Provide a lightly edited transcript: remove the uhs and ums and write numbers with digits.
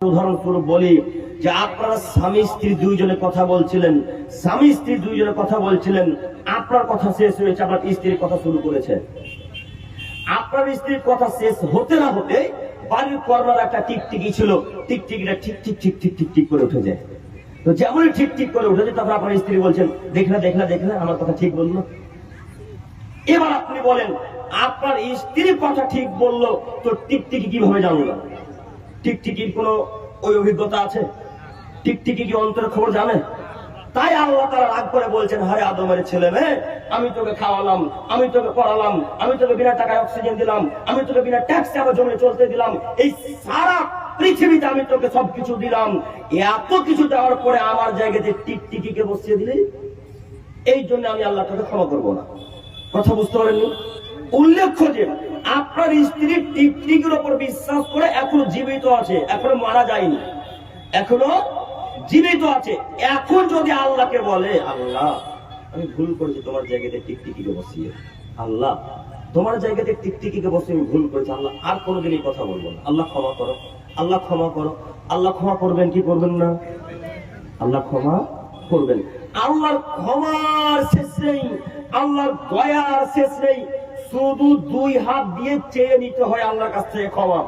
উদাহরণস্বরূপ বলি যে আপনারা স্বামী স্ত্রী দুইজনে কথা বলছিলেন, স্বামী স্ত্রী দুইজনে কথা বলছিলেন, আপনার কথা শেষ হয়েছে, আপনার স্ত্রীর কথা শুরু করেছে। আপনার স্ত্রীর কথা শেষ হতে না হতে বাড়ির কর্নার একটা টিকটিকি ছিল, টিকটিকিটা ঠিক ঠিক ঠিক ঠিক ঠিক ঠিক করে উঠে যায়। তো যেমনই ঠিক ঠিক করে উঠেছে তারপর আপনার স্ত্রী বলছেন দেখলে দেখলে দেখলে আমার কথা ঠিক বললো। এবার আপনি বলেন আপনার স্ত্রীর কথা ঠিক বললো তো টিকটিকি কিভাবে জানলো? টিকটিকির কোনো ওই অভিজ্ঞতা আছে? টিকটিকি কি অন্তরের খবর জানে? তাই আল্লাহ তাআলা রাগ করে বলছেন, হারে আদমের ছেলে মেয়ে, আমি তোকে খাওয়ালাম, আমি তোকে পড়ালাম, আমি তোকে বিনা টাকায় অক্সিজেন দিলাম, আমি তোকে বিনা ট্যাক্সে আমার জমি চলতে দিলাম, এই সারা পৃথিবীতে আমি তোকে সবকিছু দিলাম, এত কিছু দেওয়ার পরে আমার জায়গাতে টিকটিকিকে বসিয়ে দিলি, এই জন্য আমি আল্লাহ তোকে ক্ষমা করবো না। কথা বুঝতে পারেননি? উল্লেখ্য যে আপনার স্ত্রী টিকটিকির উপর বিশ্বাস করে এখনো জীবিত আছে, এখনো মারা যায়নি, এখনো জীবিত আছে। এখন যদি আল্লাহকে বলে আল্লাহ আমি ভুল করেছি, তোমার জায়গাতে টিকটিকিকে বসিয়ে, আল্লাহ তোমার জায়গাতে টিকটিকিকে বসিয়ে আমি ভুল করেছি, আল্লাহ আর কোনোদিন এই কথা বলবো না, আল্লাহ ক্ষমা করো, আল্লাহ ক্ষমা করো। আল্লাহ ক্ষমা করবেন কি করবেন না? আল্লাহ ক্ষমা করবেন। আল্লাহর ক্ষমার শেষ নেই, আল্লাহর দয়ার শেষ নেই। শুধু দুই হাত দিয়ে চেয়ে নিতে হয় আল্লাহর কাছ থেকে ক্ষমা।